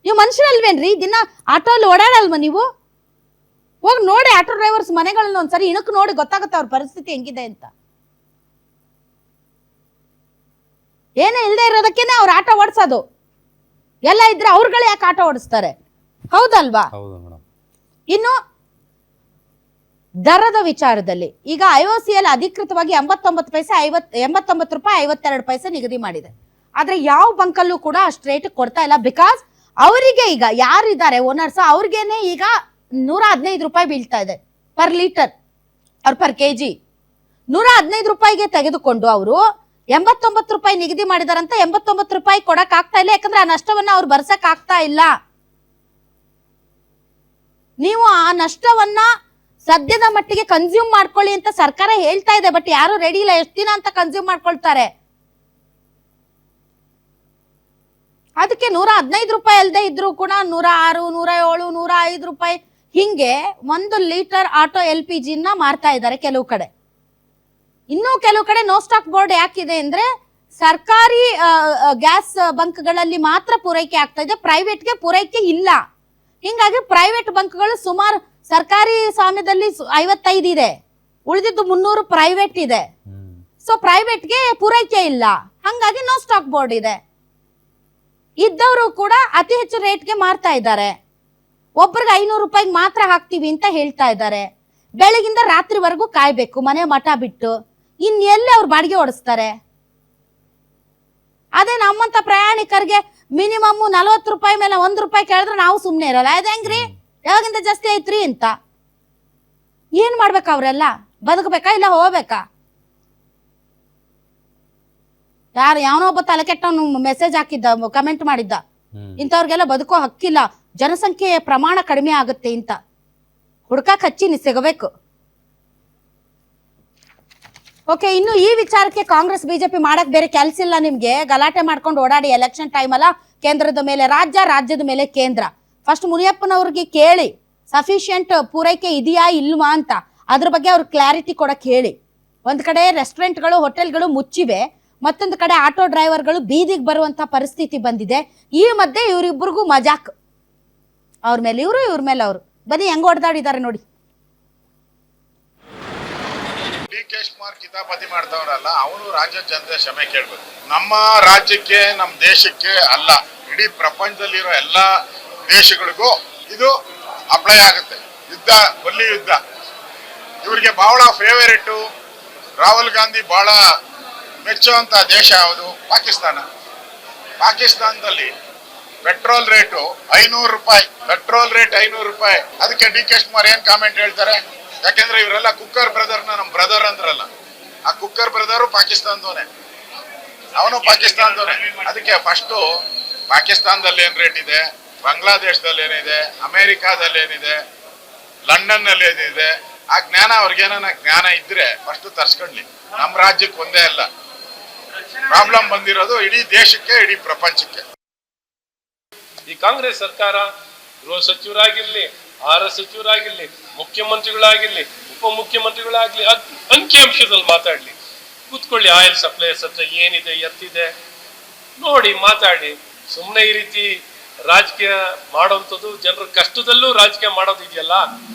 ನೀವು ಮನುಷ್ಯರಲ್ವೇನ್ರಿ? ದಿನ ಆಟೋ ಅಲ್ಲಿ ಓಡಾಡಲ್ವಾ ನೀವು? ಹೋಗಿ ನೋಡಿ ಆಟೋ ಡ್ರೈವರ್ಸ್ ಮನೆಗಳನ್ನ ಒಂದ್ಸರಿ ಇಣಕ್ ನೋಡಿ, ಗೊತ್ತಾಗುತ್ತೆ ಅವ್ರ ಪರಿಸ್ಥಿತಿ ಹೆಂಗಿದೆ ಅಂತ. ಏನೇ ಇಲ್ಲದೆ ಇರೋದಕ್ಕೇನೆ ಅವ್ರ ಆಟೋ ಓಡಿಸೋದು. ಎಲ್ಲ ಇದ್ರೆ ಅವ್ರುಗಳು ಯಾಕೆ ಆಟೋ ಓಡಿಸ್ತಾರೆ? ಹೌದಲ್ವಾ? ಇನ್ನು ದರದ ವಿಚಾರದಲ್ಲಿ ಈಗ IOCL ಅಧಿಕೃತವಾಗಿ 89 ಪೈಸೆ 89 ರೂಪಾಯಿ 52 ಪೈಸೆ ನಿಗದಿ ಮಾಡಿದೆ. ಆದ್ರೆ ಯಾವ ಬಂಕಲ್ಲೂ ಕೂಡ ಅಷ್ಟು ರೇಟ್ ಕೊಡ್ತಾ ಇಲ್ಲ. ಬಿಕಾಸ್ ಅವರಿಗೆ ಈಗ ಯಾರಿದ್ದಾರೆ ಓನರ್ಸ್, ಅವ್ರಿಗೇನೆ ಈಗ 115 ರೂಪಾಯಿ ಬೀಳ್ತಾ ಇದೆ ಪರ್ ಲೀಟರ್ ಅವ್ರ ಪರ್ ಕೆಜಿ. 115 ರೂಪಾಯಿಗೆ ತೆಗೆದುಕೊಂಡು ಅವರು 89 ರೂಪಾಯಿ ನಿಗದಿ ಮಾಡಿದಾರಂತ 89 ರೂಪಾಯಿ ಕೊಡಕ್ ಆಗ್ತಾ ಇಲ್ಲ. ಯಾಕಂದ್ರೆ ಆ ನಷ್ಟವನ್ನ ಅವ್ರು ಬರ್ಸಕ್ ಆಗ್ತಾ ಇಲ್ಲ. ನೀವು ಆ ನಷ್ಟವನ್ನ ಸದ್ಯದ ಮಟ್ಟಿಗೆ ಕನ್ಸ್ಯೂಮ್ ಮಾಡ್ಕೊಳ್ಳಿ ಅಂತ ಸರ್ಕಾರ ಹೇಳ್ತಾ ಇದೆ. ಬಟ್ ಯಾರು ರೆಡಿ ಇಲ್ಲ. ಎಷ್ಟು ದಿನ ಅಂತ ಕನ್ಸ್ಯೂಮ್ ಮಾಡ್ಕೊಳ್ತಾರೆ? ಅದಕ್ಕೆ 115 ರೂಪಾಯಿ ಅಲ್ಲದೆ ಇದ್ರು ಕೂಡ 106, 107, 105 ರೂಪಾಯಿ ಹಿಂಗೆ 1 ಲೀಟರ್ ಆಟೋ LPG ನ ಮಾರ್ತಾ ಇದ್ದಾರೆ ಕೆಲವು ಕಡೆ. ಇನ್ನೂ ಕೆಲವು ಕಡೆ ನೋ ಸ್ಟಾಕ್ ಬೋರ್ಡ್ ಯಾಕಿದೆ ಅಂದ್ರೆ ಸರ್ಕಾರಿ ಗ್ಯಾಸ್ ಬಂಕ್ಗಳಲ್ಲಿ ಮಾತ್ರ ಪೂರೈಕೆ ಆಗ್ತಾ ಇದೆ, ಪ್ರೈವೇಟ್ಗೆ ಪೂರೈಕೆ ಇಲ್ಲ. ಹಿಂಗಾಗಿ ಪ್ರೈವೇಟ್ ಬಂಕ್ಗಳು ಸುಮಾರು ಸರ್ಕಾರಿ ಸ್ವಾಮ್ಯದಲ್ಲಿ 55 ಇದೆ, ಉಳಿದಿದ್ದು 300 ಪ್ರೈವೇಟ್ ಇದೆ. ಸೊ ಪ್ರೈವೇಟ್ಗೆ ಪೂರೈಕೆ ಇಲ್ಲ, ಹಂಗಾಗಿ ನೋ ಸ್ಟಾಕ್ ಬೋರ್ಡ್ ಇದೆ. ಇದ್ದವರು ಕೂಡ ಅತಿ ಹೆಚ್ಚು ರೇಟ್ಗೆ ಮಾರ್ತಾ ಇದ್ದಾರೆ. ಒಬ್ಬರಿಗೆ 500 ರೂಪಾಯಿಗೆ ಮಾತ್ರ ಹಾಕ್ತೀವಿ ಅಂತ ಹೇಳ್ತಾ ಇದ್ದಾರೆ. ಬೆಳಗಿಂದ ರಾತ್ರಿವರೆಗೂ ಕಾಯ್ಬೇಕು ಮನೆ ಮಠ ಬಿಟ್ಟು. ಇನ್ನೆಲ್ಲಿ ಅವ್ರು ಬಾಡಿಗೆ ಓಡಿಸ್ತಾರೆ? ಅದೇ ನಮ್ಮಂತ ಪ್ರಯಾಣಿಕರಿಗೆ ಮಿನಿಮಮ್ 40 ರೂಪಾಯಿ ಮೇಲೆ 1 ರೂಪಾಯಿ ಕೇಳಿದ್ರೆ ನಾವು ಸುಮ್ನೆ ಇರಲ್ಲ. ಅದ ಹೆಂಗ್ರಿ, ಯಾವಾಗಿಂದ ಜಾಸ್ತಿ ಐತ್ರಿ ಅಂತ. ಏನ್ ಮಾಡ್ಬೇಕ ಅವ್ರೆಲ್ಲ? ಬದುಕಬೇಕಾ ಇಲ್ಲ ಹೋಗ್ಬೇಕಾ? ಯಾವನೋ ಒಬ್ಬ ತಲೆ ಕೆಟ್ಟವನು ಮೆಸೇಜ್ ಹಾಕಿದ್ದ, ಕಮೆಂಟ್ ಮಾಡಿದ್ದ, ಇಂಥವ್ರಿಗೆಲ್ಲ ಬದುಕೋ ಹಕ್ಕಿಲ್ಲ, ಜನಸಂಖ್ಯೆಯ ಪ್ರಮಾಣ ಕಡಿಮೆ ಆಗುತ್ತೆ ಅಂತ. ಹುಡ್ಕಾಕ್ ಹಚ್ಚಿ ಸಿಗಬೇಕು. ಓಕೆ, ಇನ್ನು ಈ ವಿಚಾರಕ್ಕೆ ಕಾಂಗ್ರೆಸ್ ಬಿಜೆಪಿ ಮಾಡಕ್ ಬೇರೆ ಕೆಲ್ಸ ಇಲ್ಲ ನಿಮ್ಗೆ. ಗಲಾಟೆ ಮಾಡ್ಕೊಂಡು ಓಡಾಡಿ ಎಲೆಕ್ಷನ್ ಟೈಮ್ ಅಲ್ಲ, ಕೇಂದ್ರದ ಮೇಲೆ ರಾಜ್ಯ, ರಾಜ್ಯದ ಮೇಲೆ ಕೇಂದ್ರ. ಫಸ್ಟ್ ಮುನಿಯಪ್ಪನವ್ರಿಗೆ ಕೇಳಿ ಸಫಿಶಿಯಂಟ್ ಪೂರೈಕೆ ಇದೆಯಾ ಇಲ್ವಾ ಅಂತ, ಅದ್ರ ಬಗ್ಗೆ ಅವ್ರು ಕ್ಲಾರಿಟಿ ಕೊಡಕ್ ಹೇಳಿ. ಒಂದ್ ಕಡೆ ರೆಸ್ಟೋರೆಂಟ್ಗಳು, ಹೋಟೆಲ್ಗಳು ಮುಚ್ಚಿವೆ, ಮತ್ತೊಂದು ಕಡೆ ಆಟೋ ಡ್ರೈವರ್ಗಳು ಬೀದಿಗೆ ಬರುವಂತ ಪರಿಸ್ಥಿತಿ ಬಂದಿದೆ. ಈ ಮಧ್ಯೆ ಇವರಿಬ್ಬರಿಗೂ ಮಜಾಕ್, ಅವ್ರ ಮೇಲೆ ಇವರು, ಇವ್ರ ಮೇಲೆ ಅವರು. ಬನ್ನಿ ಹೆಂಗ್ ಹೊಡೆದಾಡಿದ್ದಾರೆ ನೋಡಿ. DK ಶಿವಕುಮಾರ್ ಕಿತಾಪತಿ ಮಾಡ್ತಾವ್ರಲ್ಲ, ಅವನು ರಾಜ್ಯದ ಜನತೆ ಕ್ಷಮೆ ಕೇಳ್ಬೇಕು. ನಮ್ಮ ರಾಜ್ಯಕ್ಕೆ, ನಮ್ಮ ದೇಶಕ್ಕೆ ಅಲ್ಲ, ಇಡೀ ಪ್ರಪಂಚದಲ್ಲಿರೋ ಎಲ್ಲಾ ದೇಶಗಳಿಗೂ ಇದು ಅಪ್ಲೈ ಆಗುತ್ತೆ. ಯುದ್ಧ, ಕೊಲ್ಲಿ ಯುದ್ಧ ಇವ್ರಿಗೆ ಬಹಳ ಫೇವರೇಟ್. ರಾಹುಲ್ ಗಾಂಧಿ ಬಹಳ ಮೆಚ್ಚುವಂತ ದೇಶ ಯಾವುದು? ಪಾಕಿಸ್ತಾನ. ಪಾಕಿಸ್ತಾನದಲ್ಲಿ ಪೆಟ್ರೋಲ್ ರೇಟು 500 ರೂಪಾಯಿ, ಪೆಟ್ರೋಲ್ ರೇಟ್ 500 ರೂಪಾಯಿ. ಅದಕ್ಕೆ DK ಶಿವಕುಮಾರ್ ಏನ್ ಕಾಮೆಂಟ್ ಹೇಳ್ತಾರೆ? ಯಾಕೆಂದ್ರೆ ಇವರೆಲ್ಲ ಕುಕ್ಕರ್ ಬ್ರದರ್ನ ನಮ್ ಬ್ರದರ್ ಅಂದ್ರಲ್ಲ, ಆ ಕುಕ್ಕರ್ ಬ್ರದರು ಪಾಕಿಸ್ತಾನದವನೇ, ಅವನು ಪಾಕಿಸ್ತಾನದವನೇ. ಅದಕ್ಕೆ ಫಸ್ಟ್ ಪಾಕಿಸ್ತಾನದಲ್ಲಿ ಏನ್ ರೇಟ್ ಇದೆ, ಬಾಂಗ್ಲಾದೇಶದಲ್ಲಿ ಏನಿದೆ, ಅಮೆರಿಕಾದಲ್ಲಿ ಏನಿದೆ, ಲಂಡನ್ ನಲ್ಲಿ ಏನಿದೆ, ಆ ಜ್ಞಾನ ಅವ್ರಿಗೇನ ಜ್ಞಾನ ಇದ್ರೆ ಫಸ್ಟ್ ತರ್ಸ್ಕೊಂಡ್ಲಿ. ನಮ್ಮ ರಾಜ್ಯಕ್ಕೆ ಒಂದೇ ಅಲ್ಲ ಪ್ರಾಬ್ಲಮ್ ಬಂದಿರೋದು, ಇಡೀ ದೇಶಕ್ಕೆ, ಇಡೀ ಪ್ರಪಂಚಕ್ಕೆ. ಈ ಕಾಂಗ್ರೆಸ್ ಸರ್ಕಾರ ಗೃಹ ಸಚಿವರಾಗಿರ್ಲಿ, ಆಹಾರ ಸಚಿವರಾಗಿರ್ಲಿ, ಮುಖ್ಯಮಂತ್ರಿಗಳಾಗಿರ್ಲಿ, ಉಪಮುಖ್ಯಮಂತ್ರಿಗಳಾಗ್ಲಿ, ಅಂಕಿಅಂಶದಲ್ಲಿ ಮಾತಾಡ್ಲಿ. ಕೂತ್ಕೊಳ್ಳಿ, ಆಯಿಲ್ ಸಪ್ಲೈಯರ್ಸ್ ಹತ್ರ ಏನಿದೆ, ಎತ್ತಿದೆ ನೋಡಿ ಮಾತಾಡಿ. ಸುಮ್ಮನೆ ಈ ರೀತಿ ರಾಜಕೀಯ ಮಾಡೋಂಥದ್ದು, ಜನರ ಕಷ್ಟದಲ್ಲೂ ರಾಜಕೀಯ ಮಾಡೋದು ಇದೆಯಲ್ಲ,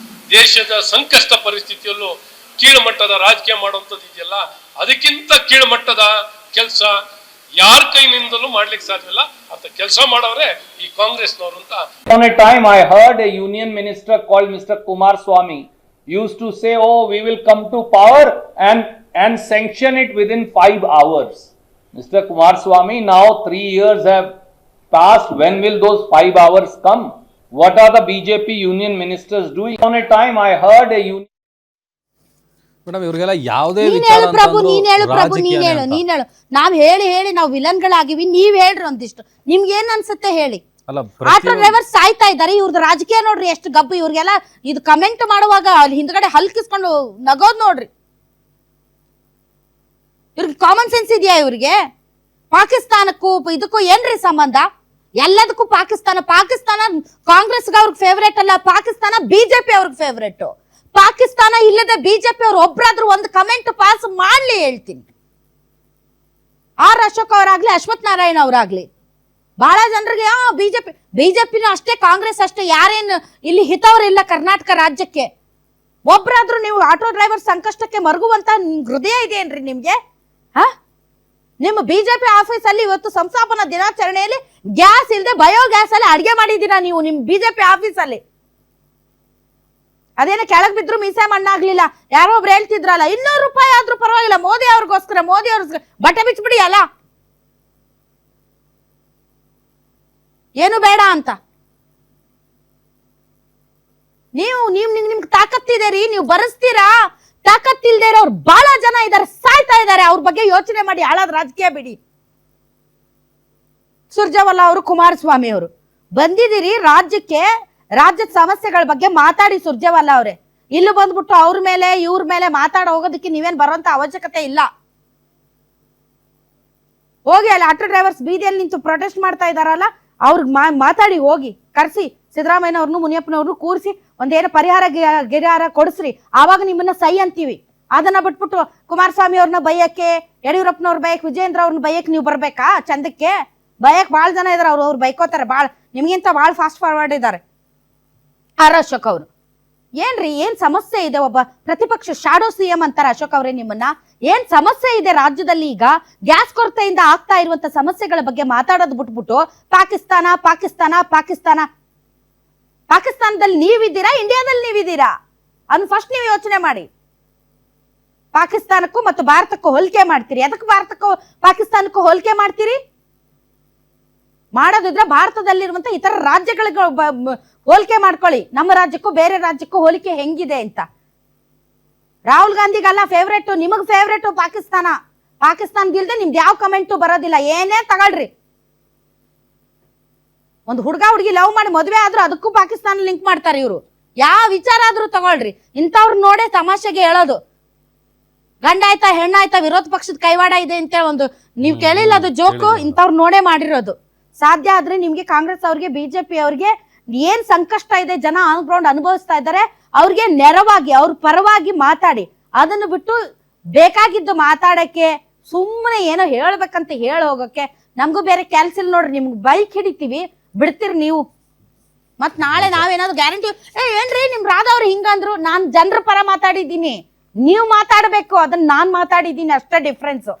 ದೇಶದ ಸಂಕಷ್ಟ ಪರಿಸ್ಥಿತಿಯಲ್ಲೂ ಕೀಳುಮಟ್ಟದ ರಾಜಕೀಯ ಮಾಡುವಂಥದ್ದು ಇದೆಯಲ್ಲ, ಅದಕ್ಕಿಂತ ಕೀಳುಮಟ್ಟದ ಕೆಲಸ ಯಾರ ಕೈನಿಂದಲೂ ಮಾಡ್ಲಿಕ್ಕೆ ಸಾಧ್ಯವಿಲ್ಲ. ಅಂತ ಕೆಲಸ ಮಾಡೋರೆ ಈ ಕಾಂಗ್ರೆಸ್ನವರು ಅಂತ. On a time I heard a union minister called Mr. Kumar Swamy used to say, oh, we will come to power and sanction it within 5 hours. Mr. Kumar Swamy, now 3 years have passed. When will those 5 hours come? What are the BJP union ministers doing? On a time I heard a union. Madam, ಇವ್ರಿಗೆಲ್ಲ ಯಾವುದೇ ನೀನ್ ಹೇಳು ಪ್ರಭು, ನೀನ್ ಹೇಳು. ನಾವ್ ಹೇಳಿ ನಾವು ವಿಲನ್ಗಳಾಗಿವಿ. ನೀವ್ ಹೇಳ್ರಿ ಒಂದಿಷ್ಟು, ನಿಮ್ಗೆ ಏನ್ ಅನ್ಸುತ್ತೆ ಹೇಳಿ. ಆಟೋ ಡ್ರೈವರ್ ಸಾಯ್ತಾ ಇದ್ದಾರೆ, ಇವ್ರದ್ದು ರಾಜಕೀಯ ನೋಡ್ರಿ ಎಷ್ಟು ಗಬ್ಬು. ಇವ್ರಿಗೆಲ್ಲ ಇದು ಕಮೆಂಟ್ ಮಾಡುವಾಗ ಅಲ್ಲಿ ಹಿಂದ್ಗಡೆ ಹಲ್ಕಿಸ್ಕೊಂಡು ನಗೋದ್ ನೋಡ್ರಿ. ಇವ್ರಿಗೆ ಕಾಮನ್ ಸೆನ್ಸ್ ಇದೆಯಾ ಇವ್ರಿಗೆ? ಪಾಕಿಸ್ತಾನಕ್ಕೂ ಇದಕ್ಕೂ ಏನ್ರಿ ಸಂಬಂಧ? ಎಲ್ಲದಕ್ಕೂ ಪಾಕಿಸ್ತಾನ ಕಾಂಗ್ರೆಸ್ಗೆ ಅವ್ರಿಗೆ ಫೇವ್ರೇಟ್ ಅಲ್ಲ, ಪಾಕಿಸ್ತಾನ ಬಿಜೆಪಿ ಅವ್ರಿಗೆ ಫೇವ್ರೇಟ್. ಪಾಕಿಸ್ತಾನ ಇಲ್ಲದೆ ಬಿಜೆಪಿ ಅವ್ರು ಒಬ್ರಾದ್ರೂ ಒಂದು ಕಮೆಂಟ್ ಪಾಸ್ ಮಾಡ್ಲಿ ಹೇಳ್ತೀನಿ. ಆರ್ ಅಶೋಕ್ ಅವರಾಗ್ಲಿ, ಅಶ್ವಥ್ ನಾರಾಯಣ ಅವರಾಗ್ಲಿ, ಬಹಳ ಜನರಿಗೆ ಬಿಜೆಪಿನೂ ಅಷ್ಟೇ, ಕಾಂಗ್ರೆಸ್ ಅಷ್ಟೇ, ಯಾರೇನು ಇಲ್ಲಿ ಹಿತವರಿಲ್ಲ ಕರ್ನಾಟಕ ರಾಜ್ಯಕ್ಕೆ. ಒಬ್ರಾದ್ರೂ ನೀವು ಆಟೋ ಡ್ರೈವರ್ ಸಂಕಷ್ಟಕ್ಕೆ ಮರುಗುವಂತ ಹೃದಯ ಇದೆಯೇನ್ರಿ ನಿಮ್ಗೆ? ನಿಮ್ಮ ಬಿಜೆಪಿ ಆಫೀಸ್ ಅಲ್ಲಿ ಇವತ್ತು ಸಂಸ್ಥಾಪನಾ ದಿನಾಚರಣೆಯಲ್ಲಿ ಗ್ಯಾಸ್ ಇಲ್ಲದೆ ಬಯೋಗ್ಯಾಸ್ ಅಲ್ಲಿ ಅಡಿಗೆ ಮಾಡಿದ್ದೀರಾ ನೀವು ನಿಮ್ಮ ಬಿಜೆಪಿ ಆಫೀಸ್ ಅಲ್ಲಿ. ಅದೇನೋ ಕೆಳಗ್ ಬಿದ್ರು ಮೀಸೆ ಮಣ್ಣಾಗ್ಲಿಲ್ಲ. ಯಾರೋ ಒಬ್ರು ಹೇಳ್ತಿದ್ರಲ್ಲ, 200 ರೂಪಾಯಿ ಆದ್ರೂ ಪರವಾಗಿಲ್ಲ, ಮೋದಿ ಅವ್ರಿಗೋಸ್ಕರ ಬಟ್ಟೆ ಬಿಚ್ಬಿಡಿ ಅಲ್ಲ, ಏನು ಬೇಡ ಅಂತ. ನಿಮ್ಗೆ ತಾಕತ್ತಿದೆ ರೀ, ನೀವು ಬರೆಸ್ತೀರಾ. ತಾಕತ್ತಿಲ್ದೇ ಇರೋರು ಬಹಳ ಜನ ಇದಾರೆ, ಸಾಯ್ತಾ ಇದಾರೆ. ಅವ್ರ ಬಗ್ಗೆ ಯೋಚನೆ ಮಾಡಿ, ಹಾಳಾದ ರಾಜಕೀಯ ಬಿಡಿ. ಸುರ್ಜೇವಾಲಾ ಅವರು, ಕುಮಾರಸ್ವಾಮಿ ಅವರು ಬಂದಿದ್ದೀರಿ ರಾಜ್ಯಕ್ಕೆ, ರಾಜ್ಯದ ಸಮಸ್ಯೆಗಳ ಬಗ್ಗೆ ಮಾತಾಡಿ. ಸುರ್ಜೇವಾಲಾ ಅವರೇ ಇಲ್ಲೂ ಬಂದ್ಬಿಟ್ಟು ಅವ್ರ ಮೇಲೆ ಇವ್ರ ಮೇಲೆ ಮಾತಾಡ ಹೋಗೋದಕ್ಕೆ ನೀವೇನ್ ಬರೋಂತ ಅವಶ್ಯಕತೆ ಇಲ್ಲ. ಹೋಗಿ ಅಲ್ಲಿ ಆಟೋ ಡ್ರೈವರ್ಸ್ ಬೀದಿಯಲ್ಲಿ ನಿಂತು ಪ್ರೊಟೆಸ್ಟ್ ಮಾಡ್ತಾ ಇದಾರಲ್ಲ, ಅವ್ರಿಗೆ ಮಾತಾಡಿ, ಹೋಗಿ ಕರ್ಸಿ ಸಿದ್ದರಾಮಯ್ಯನವ್ರನ್ನು ಮುನಿಯಪ್ಪನವ್ರನ್ನು ಕೂರಿಸಿ ಒಂದೇನೋ ಗಿರಿಹಾರ ಕೊಡಿಸ್ರಿ. ಆವಾಗ ನಿಮ್ಮನ್ನ ಸೈ ಅಂತೀವಿ. ಅದನ್ನ ಬಿಟ್ಬಿಟ್ಟು ಕುಮಾರಸ್ವಾಮಿ ಅವ್ರನ್ನ ಬೈಯಕ್ಕೆ, ಯಡಿಯೂರಪ್ಪನವ್ರ ಬೈಕ್, ವಿಜೇಂದ್ರ ಅವ್ರನ್ನ ಬೈಯಕ್ ನೀವು ಬರ್ಬೇಕಾ? ಚಂದಕ್ಕೆ ಬೈಯಕ್ ಬಾಳ್ ಜನ ಇದಾರೆ, ಅವ್ರು ಬೈಕೋತಾರೆ ಬಾಳ್, ನಿಮ್ಗಿಂತ ಬಾಳ್ ಫಾಸ್ಟ್ ಫಾರ್ವರ್ಡ್ ಇದ್ದಾರೆ. ಆರ್ ಅಶೋಕ್ ಅವರು ಏನ್ರಿ, ಏನ್ ಸಮಸ್ಯೆ ಇದೆ? ಒಬ್ಬ ಪ್ರತಿಪಕ್ಷ ಶಾಡೋ ಸಿಎಂ ಅಂತಾರೆ ಅಶೋಕ್ ಅವರೇ ನಿಮ್ಮನ್ನ. ಏನ್ ಸಮಸ್ಯೆ ಇದೆ ರಾಜ್ಯದಲ್ಲಿ? ಈಗ ಗ್ಯಾಸ್ ಕೊರತೆಯಿಂದ ಆಗ್ತಾ ಇರುವಂತ ಸಮಸ್ಯೆಗಳ ಬಗ್ಗೆ ಮಾತಾಡೋದು ಬಿಟ್ಬಿಟ್ಟು ಪಾಕಿಸ್ತಾನ ಪಾಕಿಸ್ತಾನ ಪಾಕಿಸ್ತಾನ, ಪಾಕಿಸ್ತಾನದಲ್ಲಿ ನೀವಿದ್ದೀರಾ, ಇಂಡಿಯಾದಲ್ಲಿ ನೀವಿದ್ದೀರಾ? ಅದನ್ನ ಫಸ್ಟ್ ನೀವು ಯೋಚನೆ ಮಾಡಿ. ಪಾಕಿಸ್ತಾನಕ್ಕೂ ಮತ್ತು ಭಾರತಕ್ಕೂ ಹೋಲಿಕೆ ಮಾಡ್ತೀರಿ. ಅದಕ್ಕೆ ಭಾರತಕ್ಕೂ ಪಾಕಿಸ್ತಾನಕ್ಕೂ ಹೋಲಿಕೆ ಮಾಡ್ತೀರಿ? ಮಾಡೋದಿದ್ರೆ ಭಾರತದಲ್ಲಿರುವಂತ ಇತರ ರಾಜ್ಯಗಳಿಗೆ ಹೋಲಿಕೆ ಮಾಡ್ಕೊಳ್ಳಿ. ನಮ್ಮ ರಾಜ್ಯಕ್ಕೂ ಬೇರೆ ರಾಜ್ಯಕ್ಕೂ ಹೋಲಿಕೆ ಹೆಂಗಿದೆ ಅಂತ. ರಾಹುಲ್ ಗಾಂಧಿಗಲ್ಲ ಫೇವ್ರೇಟ್, ನಿಮಗ್ ಫೇವ್ರೇಟ್ ಪಾಕಿಸ್ತಾನ. ಪಾಕಿಸ್ತಾನದಿಲ್ದೆ ನಿಮ್ದು ಯಾವ ಕಮೆಂಟು ಬರೋದಿಲ್ಲ. ಏನೇ ತಗೊಳ್ರಿ, ಒಂದು ಹುಡುಗಿ ಲವ್ ಮಾಡಿ ಮದುವೆ ಆದ್ರೂ ಅದಕ್ಕೂ ಪಾಕಿಸ್ತಾನ ಲಿಂಕ್ ಮಾಡ್ತಾರೆ ಇವರು. ಯಾವ ವಿಚಾರ ಆದ್ರೂ ತಗೊಳ್ರಿ, ಇಂಥವ್ರು ನೋಡೇ ತಮಾಷೆಗೆ ಹೇಳೋದು. ಗಂಡ ಆಯ್ತಾ ಹೆಣ್ಣಾಯ್ತಾ ವಿರೋಧ ಪಕ್ಷದ ಕೈವಾಡ ಇದೆ ಅಂತ ಒಂದು ನೀವು ಕೇಳಿಲ್ಲ, ಅದು ಜೋಕು. ಇಂಥವ್ರು ನೋಡೇ ಮಾಡಿರೋದು. ಸಾಧ್ಯ ಆದ್ರೆ ನಿಮ್ಗೆ ಕಾಂಗ್ರೆಸ್ ಅವ್ರಿಗೆ, ಬಿಜೆಪಿ ಅವ್ರಿಗೆ ಏನ್ ಸಂಕಷ್ಟ ಇದೆ, ಜನ ಆನ್ ಗ್ರೌಂಡ್ ಅನುಭವಿಸ್ತಾ ಇದ್ದಾರೆ, ಅವ್ರಿಗೆ ನೆರವಾಗಿ, ಅವ್ರ ಪರವಾಗಿ ಮಾತಾಡಿ. ಅದನ್ನು ಬಿಟ್ಟು ಬೇಕಾಗಿದ್ದು ಮಾತಾಡಕ್ಕೆ, ಸುಮ್ಮನೆ ಏನೋ ಹೇಳ್ಬೇಕಂತ ಹೋಗಕ್ಕೆ ನಮಗೂ ಬೇರೆ ಕೆಲ್ಸ ಇಲ್ಲ ನೋಡ್ರಿ. ನಿಮ್ಗೆ ಬೈಕ್ ಹಿಡಿತೀವಿ, ಬಿಡ್ತೀರಿ ನೀವು. ಮತ್ ನಾಳೆ ನಾವೇನಾದ್ರು ಗ್ಯಾರಂಟಿ ಏನ್ರಿ ನಿಮ್ ರಾಧವ್ರು ಹಿಂಗಂದ್ರು, ನಾನ್ ಜನರ ಪರ ಮಾತಾಡಿದ್ದೀನಿ, ನೀವು ಮಾತಾಡ್ಬೇಕು, ಅದನ್ನ ನಾನ್ ಮಾತಾಡಿದ್ದೀನಿ, ಅಷ್ಟೇ ಡಿಫ್ರೆನ್ಸ್.